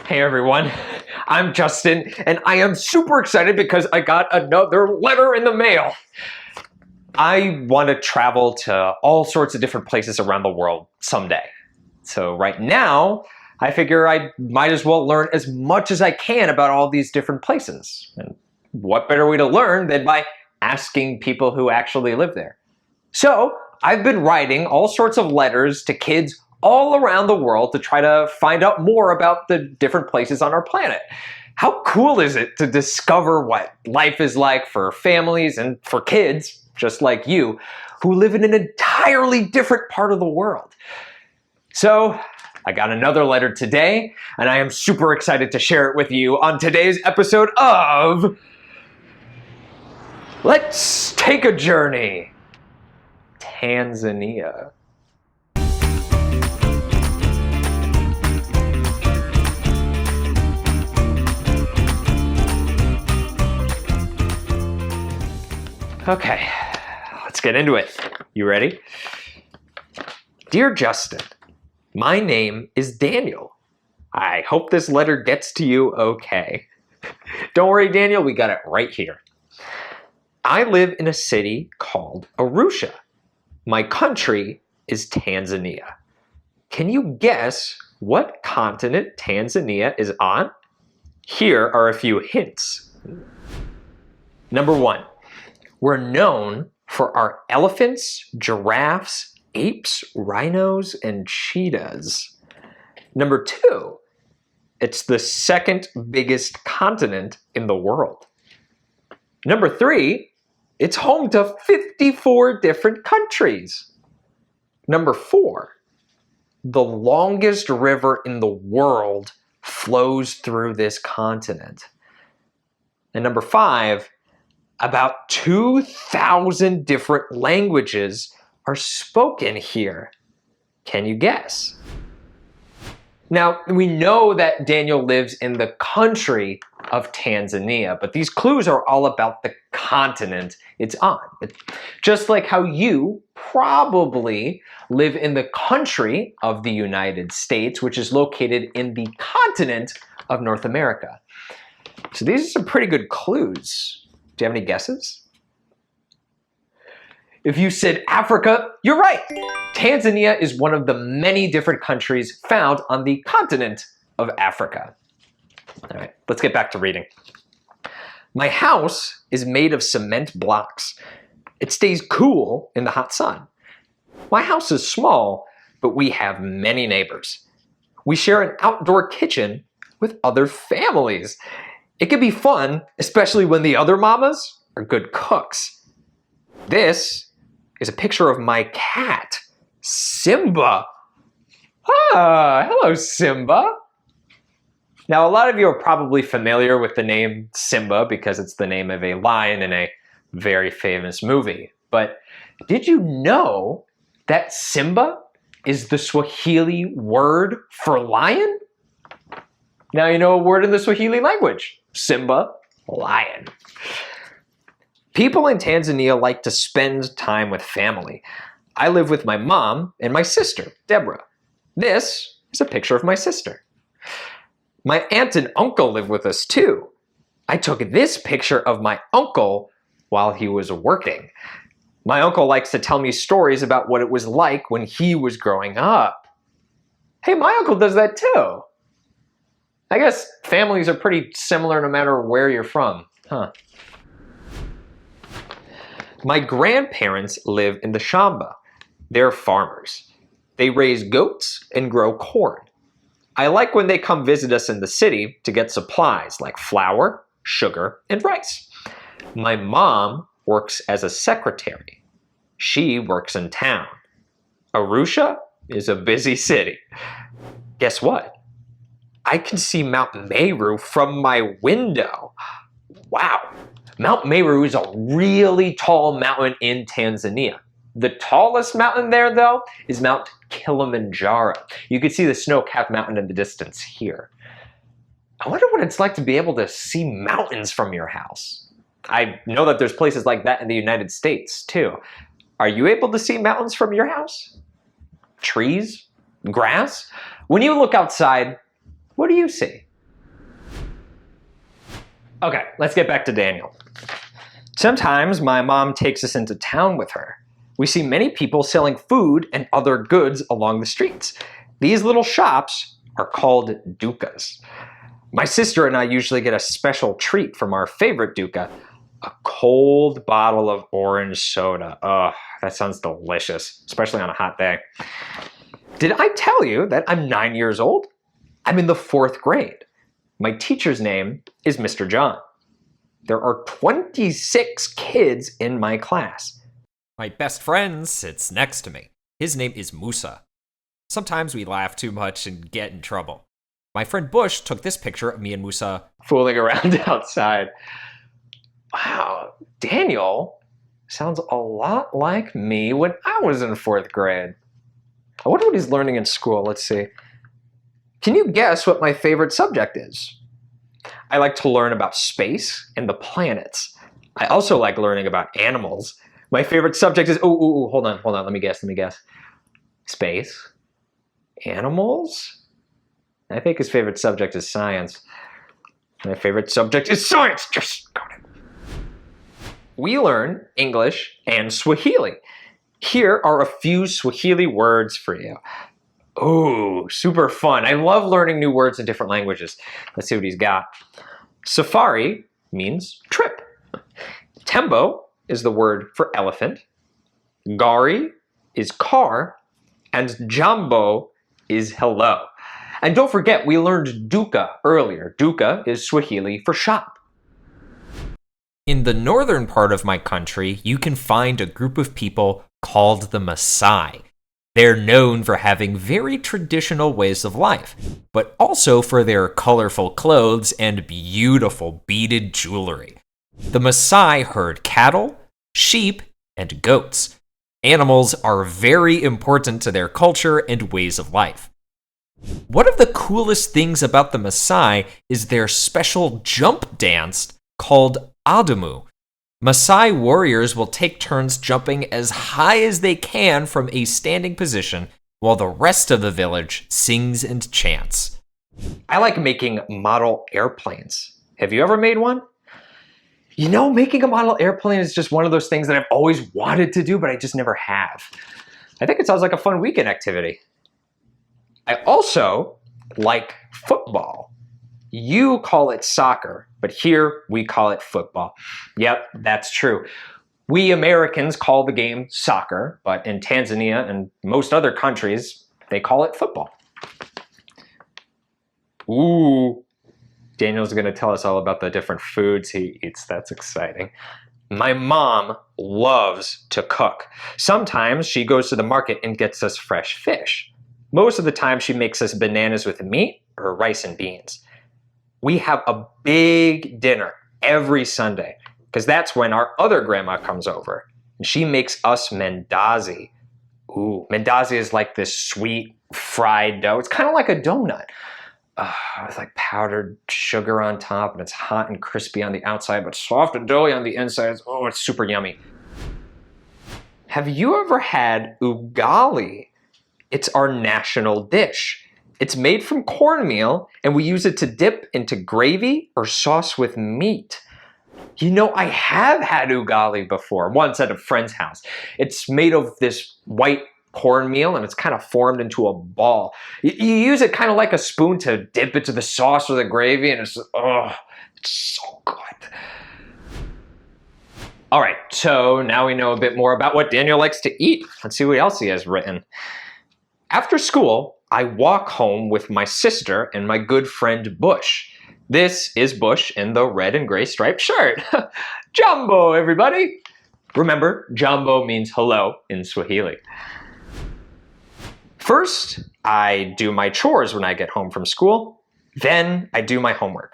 Hey everyone, I'm Justin, and I am super excited because I got another letter in the mail. I want to travel to all sorts of different places around the world someday. So right now, I figure I might as well learn as much as I can about all these different places. And what better way to learn than by asking people who actually live there? So I've been writing all sorts of letters to kids all around the world to try to find out more about the different places on our planet. How cool is it to discover what life is like for families and for kids, just like you, who live in an entirely different part of the world? So I got another letter today, and I am super excited to share it with you on today's episode of Let's Take a Journey, Tanzania. Okay, let's get into it. You ready? Dear Justin, my name is Daniel. I hope this letter gets to you okay. Don't worry, Daniel, we got it right here. I live in a city called Arusha. My country is Tanzania. Can you guess what continent Tanzania is on? Here are a few hints. Number 1. We're known for our elephants, giraffes, apes, rhinos, and cheetahs. Number 2, it's the second biggest continent in the world. Number 3, it's home to 54 different countries. Number 4, the longest river in the world flows through this continent. And number 5, about 2,000 different languages are spoken here. Can you guess? Now, we know that Daniel lives in the country of Tanzania, but these clues are all about the continent it's on. Just like how you probably live in the country of the United States, which is located in the continent of North America. So these are some pretty good clues. Do you have any guesses? If you said Africa, you're right. Tanzania is one of the many different countries found on the continent of Africa. All right, let's get back to reading. My house is made of cement blocks. It stays cool in the hot sun. My house is small, but we have many neighbors. We share an outdoor kitchen with other families. It can be fun, especially when the other mamas are good cooks. This is a picture of my cat, Simba. Ah, hello, Simba. Now, a lot of you are probably familiar with the name Simba because it's the name of a lion in a very famous movie. But did you know that Simba is the Swahili word for lion? Now you know a word in the Swahili language. Simba, lion. People in Tanzania like to spend time with family. I live with my mom and my sister, Deborah. This is a picture of my sister. My aunt and uncle live with us too. I took this picture of my uncle while he was working. My uncle likes to tell me stories about what it was like when he was growing up. Hey, my uncle does that too. I guess families are pretty similar no matter where you're from, huh? My grandparents live in the Shamba. They're farmers. They raise goats and grow corn. I like when they come visit us in the city to get supplies like flour, sugar, and rice. My mom works as a secretary. She works in town. Arusha is a busy city. Guess what? I can see Mount Meru from my window. Wow, Mount Meru is a really tall mountain in Tanzania. The tallest mountain there, though, is Mount Kilimanjaro. You can see the snow-capped mountain in the distance here. I wonder what it's like to be able to see mountains from your house. I know that there's places like that in the United States, too. Are you able to see mountains from your house? Trees? Grass? When you look outside, what do you see? Okay, let's get back to Daniel. Sometimes my mom takes us into town with her. We see many people selling food and other goods along the streets. These little shops are called dukas. My sister and I usually get a special treat from our favorite duka, a cold bottle of orange soda. Oh, that sounds delicious, especially on a hot day. Did I tell you that I'm 9 years old? I'm in the 4th grade. My teacher's name is Mr. John. There are 26 kids in my class. My best friend sits next to me. His name is Musa. Sometimes we laugh too much and get in trouble. My friend Bush took this picture of me and Musa fooling around outside. Wow, Daniel sounds a lot like me when I was in 4th grade. I wonder what he's learning in school. Let's see. Can you guess what my favorite subject is? I like to learn about space and the planets. I also like learning about animals. My favorite subject is, hold on, let me guess. Space, animals? I think his favorite subject is science. My favorite subject is science! Yes, got it. We learn English and Swahili. Here are a few Swahili words for you. Ooh, super fun. I love learning new words in different languages. Let's see what he's got. Safari means trip. Tembo is the word for elephant. Gari is car. And Jambo is hello. And don't forget, we learned duka earlier. Duka is Swahili for shop. In the northern part of my country, you can find a group of people called the Maasai. They're known for having very traditional ways of life, but also for their colorful clothes and beautiful beaded jewelry. The Maasai herd cattle, sheep, and goats. Animals are very important to their culture and ways of life. One of the coolest things about the Maasai is their special jump dance called Adamu. Maasai warriors will take turns jumping as high as they can from a standing position while the rest of the village sings and chants. I like making model airplanes. Have you ever made one? You know, making a model airplane is just one of those things that I've always wanted to do, but I just never have. I think it sounds like a fun weekend activity. I also like football. You call it soccer, but here we call it football. Yep, that's true. We Americans call the game soccer, but in Tanzania and most other countries, they call it football. Ooh, Daniel's gonna tell us all about the different foods he eats. That's exciting. My mom loves to cook. Sometimes she goes to the market and gets us fresh fish. Most of the time she makes us bananas with meat or rice and beans. We have a big dinner every Sunday because that's when our other grandma comes over. And she makes us mandazi. Ooh, mandazi is like this sweet fried dough. It's kind of like a donut. With like powdered sugar on top, and it's hot and crispy on the outside, but soft and doughy on the inside. Oh, it's super yummy. Have you ever had ugali? It's our national dish. It's made from cornmeal, and we use it to dip into gravy or sauce with meat. You know, I have had ugali before, once at a friend's house. It's made of this white cornmeal, and it's kind of formed into a ball. You use it kind of like a spoon to dip it to the sauce or the gravy, and it's so good. All right, so now we know a bit more about what Daniel likes to eat. Let's see what else he has written. After school, I walk home with my sister and my good friend Bush. This is Bush in the red and gray striped shirt. Jambo, everybody! Remember, Jambo means hello in Swahili. First, I do my chores when I get home from school. Then I do my homework.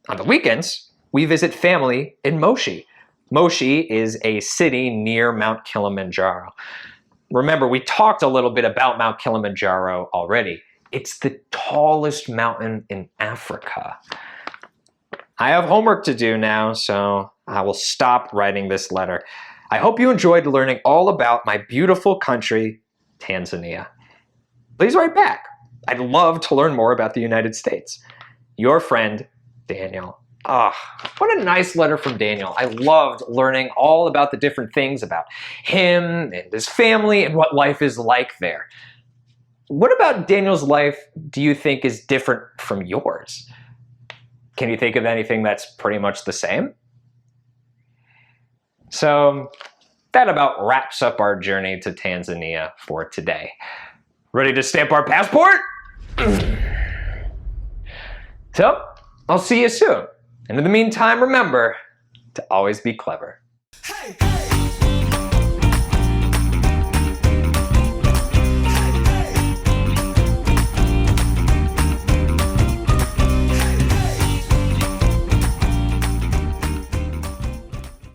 On the weekends, we visit family in Moshi. Moshi is a city near Mount Kilimanjaro. Remember, we talked a little bit about Mount Kilimanjaro already. It's the tallest mountain in Africa. I have homework to do now, so I will stop writing this letter. I hope you enjoyed learning all about my beautiful country, Tanzania. Please write back. I'd love to learn more about the United States. Your friend, Daniel. Ah, what a nice letter from Daniel. I loved learning all about the different things about him and his family and what life is like there. What about Daniel's life do you think is different from yours? Can you think of anything that's pretty much the same? So that about wraps up our journey to Tanzania for today. Ready to stamp our passport? So, I'll see you soon. And in the meantime, remember to always be clever. Hey!